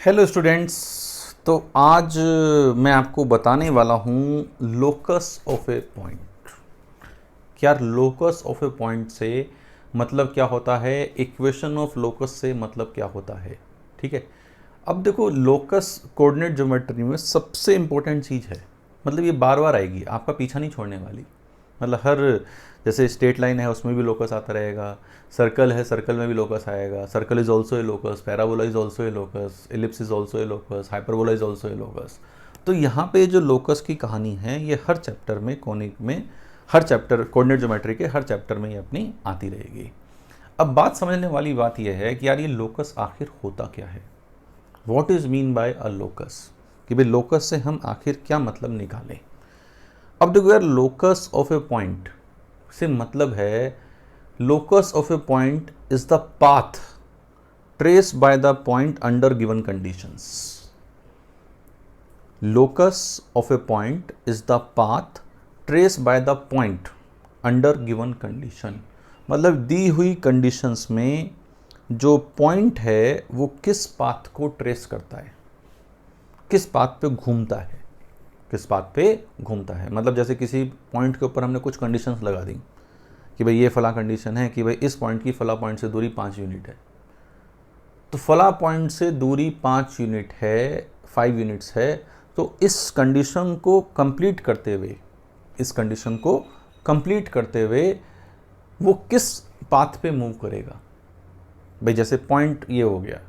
Hello students. तो आज मैं आपको बताने वाला हूँ लोकस ऑफ ए पॉइंट। यार लोकस ऑफ ए पॉइंट से मतलब क्या होता है, इक्वेशन ऑफ लोकस से मतलब क्या होता है। ठीक है, अब देखो लोकस कोऑर्डिनेट ज्योमेट्री में सबसे इंपॉर्टेंट चीज़ है, मतलब ये बार बार आएगी, आपका पीछा नहीं छोड़ने वाली। मतलब हर, जैसे स्ट्रेट लाइन है उसमें भी लोकस आता रहेगा, सर्कल है सर्कल में भी लोकस आएगा, circle is also a locus, parabola is also a locus, ellipse is also a locus, hyperbola is also a locus. तो यहाँ पे जो लोकस की कहानी है ये हर चैप्टर में, कोनिक में, हर चैप्टर कोऑर्डिनेट ज्योमेट्री के हर चैप्टर में ये अपनी आती रहेगी। अब बात समझने वाली बात यह है कि यार ये लोकस आखिर होता क्या है, what is mean by a locus, कि भाई लोकस से हम आखिर क्या मतलब निकालें। अब देखो यार, लोकस ऑफ ए पॉइंट से मतलब है, locus of A point is the path trace by the point under given conditions. Locus of A point is the path trace by the point under given condition, मतलब दी हुई conditions में जो point है वो किस पाथ को trace करता है, किस पाथ पे घूमता है, किस पाथ पे घूमता है। मतलब जैसे किसी पॉइंट के ऊपर हमने कुछ कंडीशंस लगा दी कि भाई ये फला कंडीशन है कि भाई इस पॉइंट की फला पॉइंट से दूरी 5 यूनिट है, तो फला पॉइंट से दूरी 5 यूनिट है, 5 यूनिट्स है। तो इस कंडीशन को कंप्लीट करते हुए, इस कंडीशन को कंप्लीट करते हुए वो किस पाथ पे मूव करेगा। भाई जैसे पॉइंट ये हो गया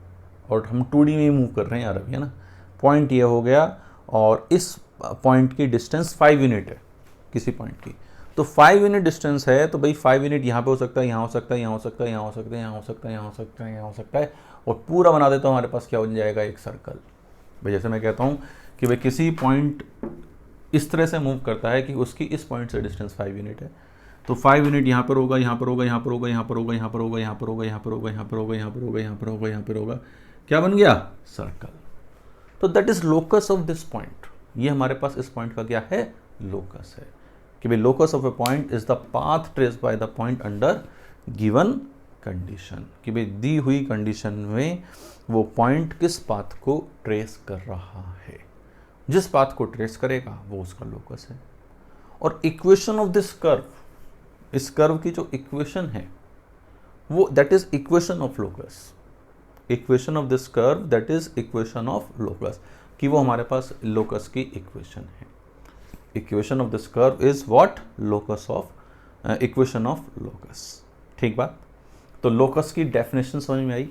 और हम 2D में मूव कर रहे हैं यार अभी, है ना। पॉइंट ये हो गया और इस पॉइंट की डिस्टेंस 5 यूनिट है किसी पॉइंट की, तो 5 यूनिट डिस्टेंस है, तो भाई 5 यूनिट यहाँ पे हो सकता है, यहाँ हो सकता है, यहाँ हो सकता है, यहाँ हो सकता है, यहाँ हो सकता है, यहाँ हो सकता है, यहाँ हो सकता है, और पूरा बना देता हूँ, हमारे पास क्या हो जाएगा, एक सर्कल। भाई जैसे मैं कहता हूँ कि भाई किसी पॉइंट इस तरह से मूव करता है कि उसकी इस पॉइंट से डिस्टेंस 5 यूनिट है, तो 5 यूनिट यहाँ पर होगा, यहाँ पर होगा, यहाँ पर होगा, यहाँ पर होगा, यहाँ पर होगा, यहाँ पर होगा, यहाँ पर होगा, यहाँ पर होगा, यहाँ पर होगा, यहाँ पर होगा, यहाँ पर होगा, क्या बन गया, सर्कल। तो that is locus of this point. ये हमारे पास इस पॉइंट का क्या है, लोकस है, कि भाई locus of A point is the path trace by the point under given condition, कि भाई दी हुई कंडीशन में वो पॉइंट किस पाथ को ट्रेस कर रहा है, जिस पाथ को ट्रेस करेगा वो उसका लोकस है। और इक्वेशन ऑफ दिस कर्व, इस कर्व की जो इक्वेशन है वो that is equation of locus, equation of this curve that is equation of locus, कि वो हमारे पास लोकस की इक्वेशन है। Equation of this curve is what, locus of, equation of locus. ठीक बात। तो लोकस की डेफिनेशन समझ में आई।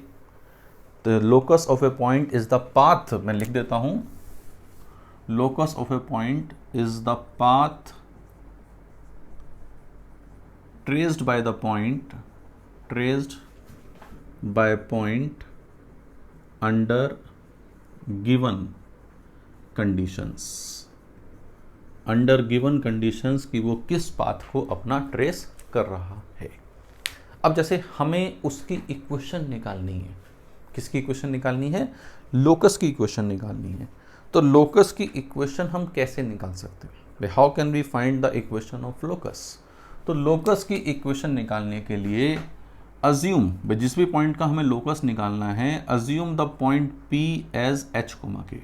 तो locus of A point is the path, मैं लिख देता हूं, locus of A point is the path traced by the point, traced by point under given conditions, under given conditions कि वो किस पाथ को अपना ट्रेस कर रहा है। अब जैसे हमें उसकी इक्वेशन निकालनी है, किसकी इक्वेशन निकालनी है, लोकस की इक्वेशन निकालनी है। तो लोकस की इक्वेशन हम कैसे निकाल सकते हैं, how can we find the equation of locus. तो लोकस की इक्वेशन निकालने के लिए अज्यूम, जिस भी पॉइंट का हमें लोकस निकालना है, assume the point P as H comma K,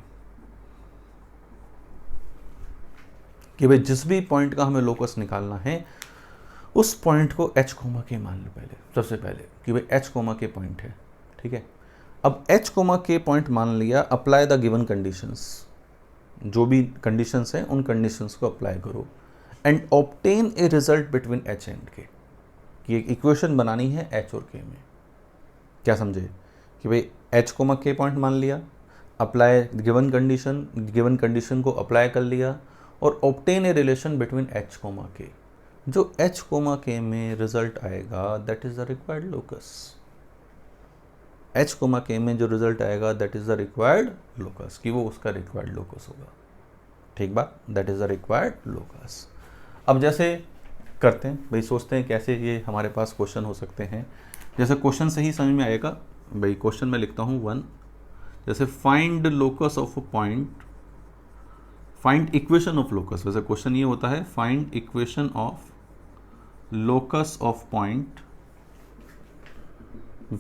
कि भाई जिस भी पॉइंट का हमें लोकस निकालना है उस पॉइंट को H कोमा के मान लो पहले, सबसे पहले कि भाई H कोमा के पॉइंट है। ठीक है, अब H कोमा के पॉइंट मान लिया, अप्लाई द गिवन कंडीशंस, जो भी कंडीशंस हैं उन कंडीशंस को अप्लाई करो and obtain a result between H and K, कि एक इक्वेशन बनानी है H और K में। क्या समझे, कि भाई H कोमा K पॉइंट मान लिया, apply given condition, given condition को अप्लाई कर लिया और obtain a relation between H comma K, जो H कोमा K में रिजल्ट आएगा that is the required locus. H comma K में जो रिजल्ट आएगा that is the required locus, कि वो उसका रिक्वायर्ड लोकस होगा। ठीक बात, that is the required locus. अब जैसे करते हैं भाई, सोचते हैं कैसे ये हमारे पास क्वेश्चन हो सकते हैं। जैसे क्वेश्चन से ही समझ में आएगा भाई, क्वेश्चन में लिखता हूँ 1, जैसे find locus of point, find equation of locus. वैसे क्वेश्चन ये होता है find equation of locus of point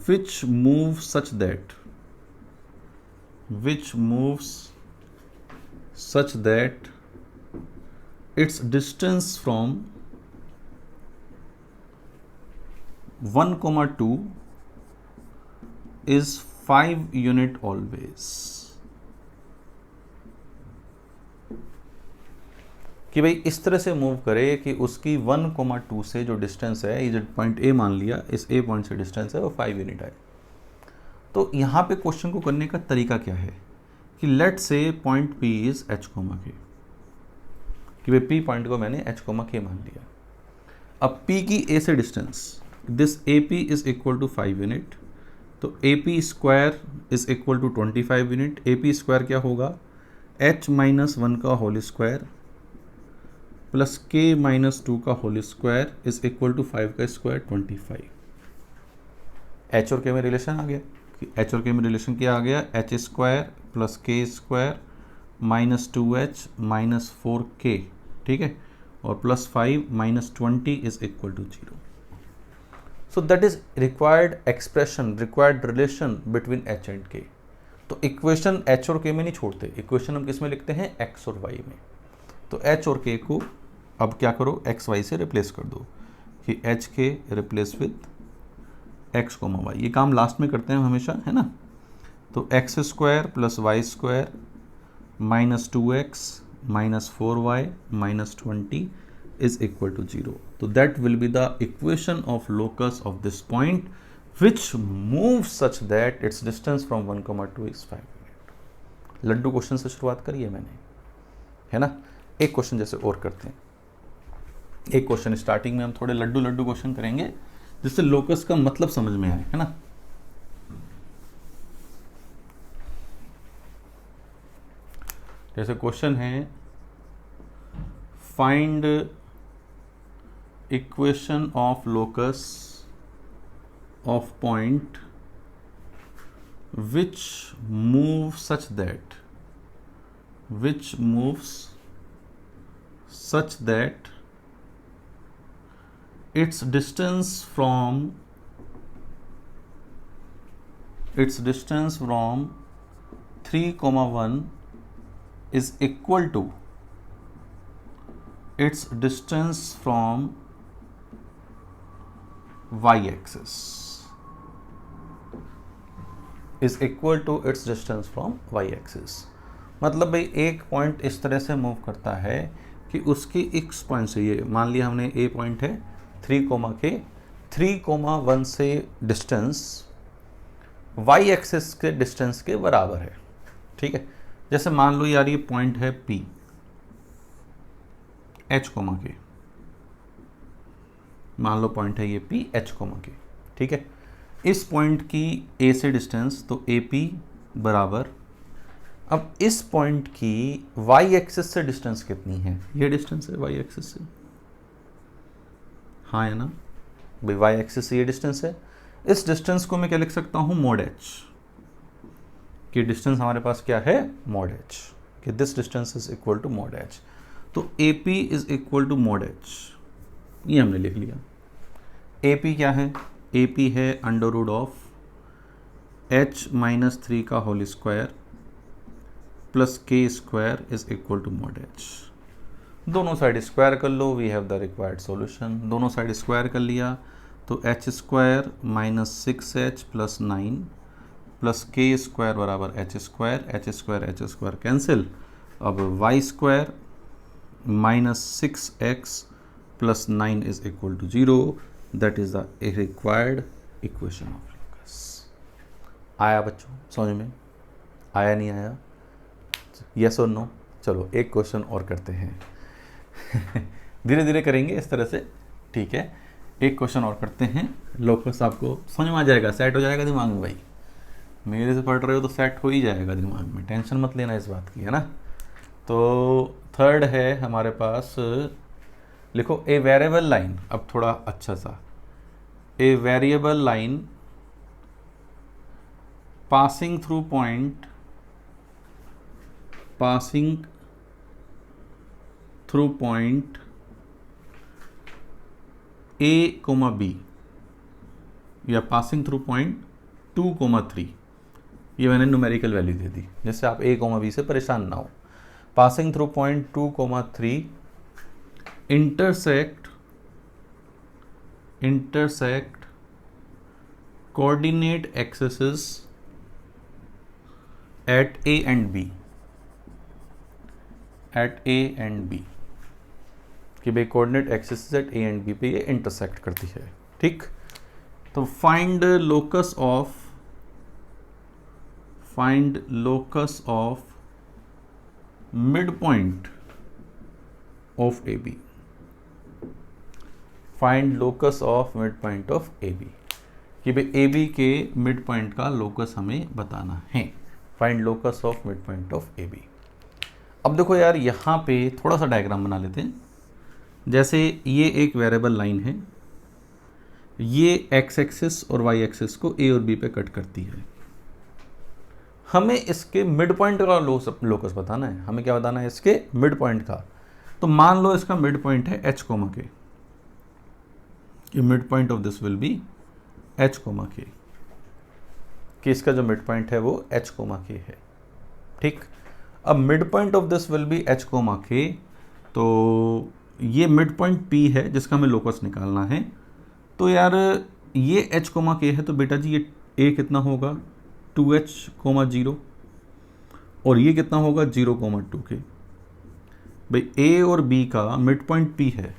which move such that which moves such that its distance from 1, 2 is 5 unit always। कि भाई इस तरह से मूव करे कि उसकी 1, 2 से जो डिस्टेंस है, ये जो पॉइंट ए मान लिया, इस ए पॉइंट से डिस्टेंस है वो 5 यूनिट है। तो यहाँ पे क्वेश्चन को करने का तरीका क्या है कि लेट से point P is H coma K, कि भाई पी पॉइंट को मैंने एच कोमा के मान लिया। अब पी की ए से distance, this A P is equal to 5 unit, तो A P square is equal to 25 unit. A P square क्या होगा, एच माइनस 1 का whole square plus K minus 2 का whole square is equal to 5 का square 25। H और के में relation आ गया, एच और के में रिलेशन क्या आ गया, H square plus K square minus 2h minus 4k, ठीक है, और plus 5 minus 20 is equal to 0। So that is required expression, required relation between h and k। तो इक्वेशन h और k में नहीं छोड़ते, इक्वेशन हम किस में लिखते हैं, x और y में। तो h और k को अब क्या करो, एक्स वाई से रिप्लेस कर दो, कि H K replace with X comma Y. ये काम लास्ट में करते हैं हमेशा, है ना। तो X square plus Y square minus 2x minus 4y minus 20 is equal to 0। तो that will be the equation of locus of this point which move such that its distance from 1, 2 is 5 unit. लड्डू question से शुरुआत करिए मैंने, है ना। एक question जैसे और करते हैं, एक क्वेश्चन स्टार्टिंग में हम थोड़े लड्डू लड्डू क्वेश्चन करेंगे जिससे लोकस का मतलब समझ में आए, है ना। जैसे क्वेश्चन है, find equation of locus of point which move such that, which moves such that its distance from 3, 1 is equal to its distance from y-axis, is equal to its distance from y-axis। मतलब भाई एक point इस तरह से move करता है कि उसकी एक्स पॉइंट से, ये मान लिया हमने ए पॉइंट है 3,1 से डिस्टेंस वाई एक्सिस के डिस्टेंस के बराबर है, ठीक है। जैसे मान लो यार ये पॉइंट है पी एच कोमा के, मान लो पॉइंट है ये पी एच कोमा के, ठीक है। इस पॉइंट की ए से डिस्टेंस, तो ए पी बराबर, अब इस पॉइंट की y एक्सिस से डिस्टेंस कितनी है, ये डिस्टेंस है y एक्सिस से, हाँ है ना भाई, y एक्सिस से ये डिस्टेंस है। इस डिस्टेंस को मैं क्या लिख सकता हूँ, मोड h, कि डिस्टेंस हमारे पास क्या है, मोड h, कि this distance is equal to mod h। तो AP is equal to mod h, ये हमने लिख लिया। AP क्या है, AP है under root of h minus 3 का whole square plus K square is equal to mod h। दोनों साइड स्क्वायर कर लो, we have the required solution. दोनों साइड स्क्वायर कर लिया तो h square minus 6h plus 9 plus K square बराबर h square cancel. अब y square minus 6x plus 9 is equal to 0। That is the required equation of locus. आया बच्चों समझ में, आया नहीं आया, यस और नो। चलो एक क्वेश्चन और करते हैं धीरे धीरे करेंगे इस तरह से, ठीक है। एक क्वेश्चन और करते हैं, लोकस आपको समझ में आ जाएगा, सेट हो जाएगा दिमाग में भाई। मेरे से पढ़ रहे हो तो सेट हो ही जाएगा दिमाग में, टेंशन मत लेना इस बात की, है ना। तो थर्ड है हमारे पास, लिखो ए वेरिएबल लाइन। अब थोड़ा अच्छा सा, a variable line passing through point, passing through point A, B या passing through point 2, 3, ये मैंने न्यूमेरिकल वैल्यू दे दी, जैसे आप a, b से परेशान ना हो। Passing through point 2, 3 intersect coordinate axes at A and B, कि भाई coordinate axis at A and B पे ये इंटरसेक्ट करती है, ठीक। तो find locus of mid point of AB, find locus of mid point of AB, कि भाई AB के मिड पॉइंट का लोकस हमें बताना है। Find locus of mid point of AB। अब देखो यार, यहाँ पे थोड़ा सा डायग्राम बना लेते हैं। जैसे ये एक वेरिएबल लाइन है, ये एक्स एक्सिस और वाई एक्सिस को A और B पे कट करती है। हमें इसके मिड पॉइंट का लोकस बताना है। हमें क्या बताना है? इसके मिड पॉइंट का। तो मान लो इसका मिड पॉइंट है H, K, mid point of this will be H, K, कि इसका जो मिड पॉइंट है वो H, K है, ठीक। अब mid point of this will be H, K, तो ये मिड पॉइंट P है जिसका हमें लोकस निकालना है। तो यार ये H, K है, तो बेटा जी ये A कितना होगा 2H, 0, और ये कितना होगा 0, 2K। भाई A और B का मिड पॉइंट P है,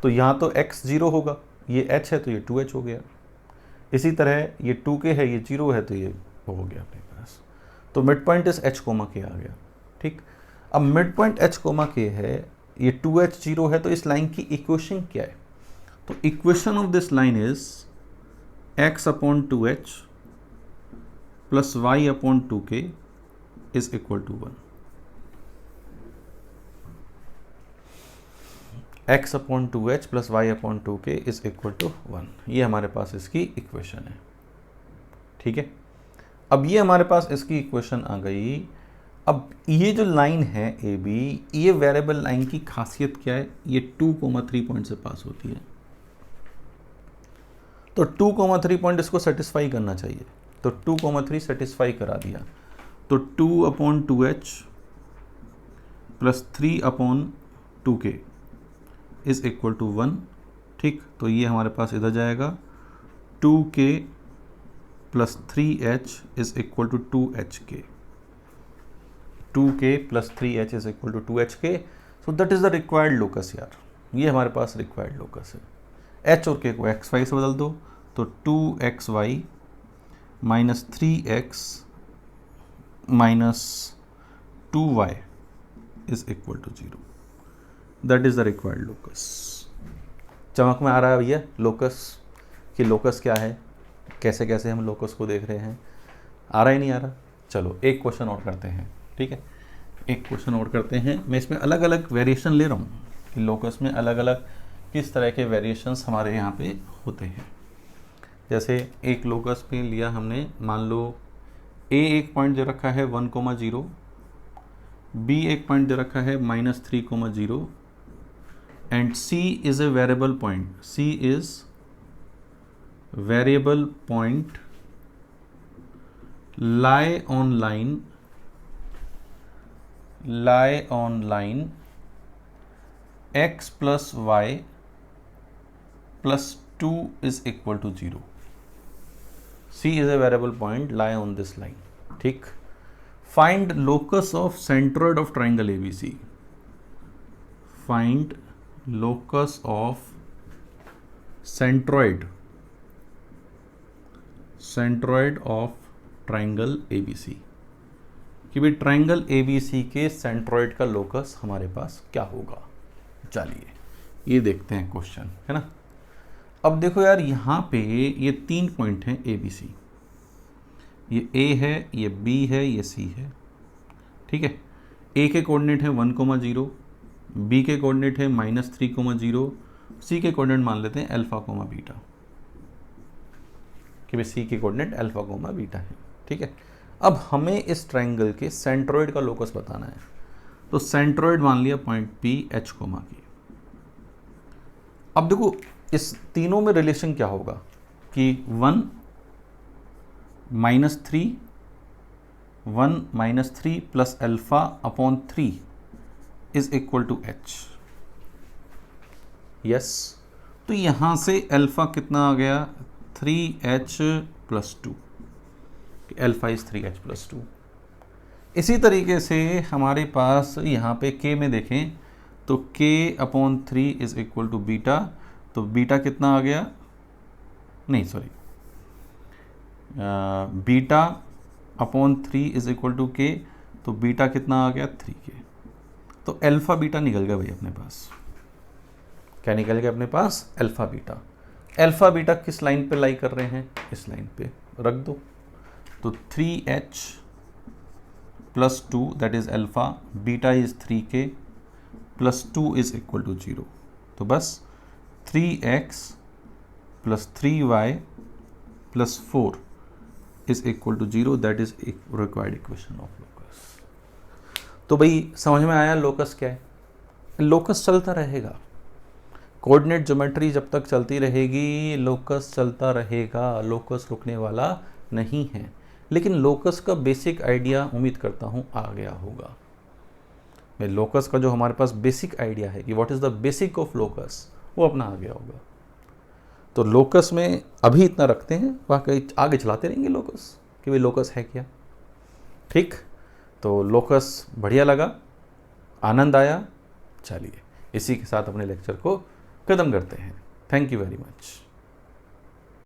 तो यहाँ तो x 0 होगा, ये h है तो ये 2h हो गया। इसी तरह ये 2k है, ये 0 है तो ये हो गया अपने पास। तो मिड पॉइंट इस h, k आ गया, ठीक। अब मिड पॉइंट h, k है, ये 2h 0 है, तो इस लाइन की इक्वेशन क्या है? तो equation of this line is x upon 2h plus y upon 2k is equal to 1। x upon 2h plus Y upon 2k is equal to 1। ये हमारे पास इसकी इक्वेशन है, ठीक है। अब ये हमारे पास इसकी इक्वेशन आ गई। अब ये जो लाइन है AB, ये वेरिएबल लाइन की खासियत क्या है? ये 2, 3 पॉइंट से पास होती है, तो 2, 3 पॉइंट इसको सेटिस्फाई करना चाहिए। तो 2, 3 सेटिस्फाई करा दिया, तो 2 upon 2h plus 3 upon 2k is equal to 1, ठीक। तो ये हमारे पास इधर जाएगा, 2k plus 3h is equal to 2hk, 2k plus 3h is equal to 2hk। So that is the required locus यार, ये हमारे पास रिक्वायर्ड लोकस है। h और k को xy से बदल दो, तो 2xy minus 3x minus 2y is equal to 0। That is the required locus. चमक में आ रहा है भैया लोकस, कि लोकस क्या है, कैसे कैसे हम लोकस को देख रहे हैं? आ रहा ही नहीं आ रहा? चलो एक क्वेश्चन और करते हैं, ठीक है। एक क्वेश्चन और करते हैं। मैं इसमें अलग अलग वेरिएशन ले रहा हूँ कि लोकस में अलग अलग किस तरह के वेरिएशंस हमारे यहाँ पे होते हैं। जैसे एक लोकस पे लिया हमने, मान लो A एक पॉइंट दे रखा है 1, 0, B एक पॉइंट दे रखा है -3, 0, and C is a variable point. C is variable point lie on line x plus y plus 2 is equal to 0. C is a variable point lie on this line, ठीक। Find locus of centroid of triangle ABC. Find locus of centroid of triangle ABC, कि भाई triangle ABC के centroid का locus हमारे पास क्या होगा। चलिए ये देखते हैं क्वेश्चन, है ना। अब देखो यार, यहाँ पे ये 3 पॉइंट हैं ABC, ये A है, ये B है, ये C है, ठीक है। A के कोऑर्डिनेट है 1, 0, B के कोऑर्डिनेट है -3, 0, C के कोऑर्डिनेट मान लेते हैं अल्फा, बीटा, कि भाई C के कोऑर्डिनेट अल्फा, बीटा है, ठीक है। अब हमें इस ट्राइंगल के सेंट्रोइड का लोकस बताना है, तो सेंट्रोइड मान लिया पॉइंट P, H, की। अब देखो इस तीनों में रिलेशन क्या होगा कि 1, -3 1 minus 3 plus alpha upon 3 is equal to H. Yes, तो यहाँ से अल्फा कितना आ गया 3h plus 2, alpha is 3h plus 2। इसी तरीके से हमारे पास यहाँ पे k में देखें तो k upon 3 is equal to beta, तो बीटा कितना आ गया, नहीं sorry, beta upon 3 is equal to k, तो बीटा कितना आ गया 3k। तो अल्फा बीटा निकल गया भाई अपने पास। क्या निकल गया अपने पास, अल्फा बीटा। अल्फा बीटा किस लाइन पे लाई कर रहे हैं, इस लाइन पे रख दो। तो 3h plus 2 that is alpha, beta is 3k plus 2 is equal to 0। तो बस 3x plus 3y plus 4 is equal to 0, that is required equation of locus. तो भाई समझ में आया लोकस क्या है। लोकस चलता रहेगा, कोऑर्डिनेट ज्योमेट्री जब तक चलती रहेगी लोकस चलता रहेगा, लोकस रुकने वाला नहीं है। लेकिन लोकस का बेसिक आइडिया उम्मीद करता हूँ आ गया होगा। मैं लोकस का जो हमारे पास बेसिक आइडिया है कि what is the basic of locus, वो अपना आ गया होगा। तो लोकस में अभी इतना रखते हैं, वाकई आगे चलाते रहेंगे लोकस कि भाई लोकस है क्या। ठीक, तो लोकस बढ़िया लगा, आनंद आया। चलिए इसी के साथ अपने लेक्चर को खत्म करते हैं। Thank you very much.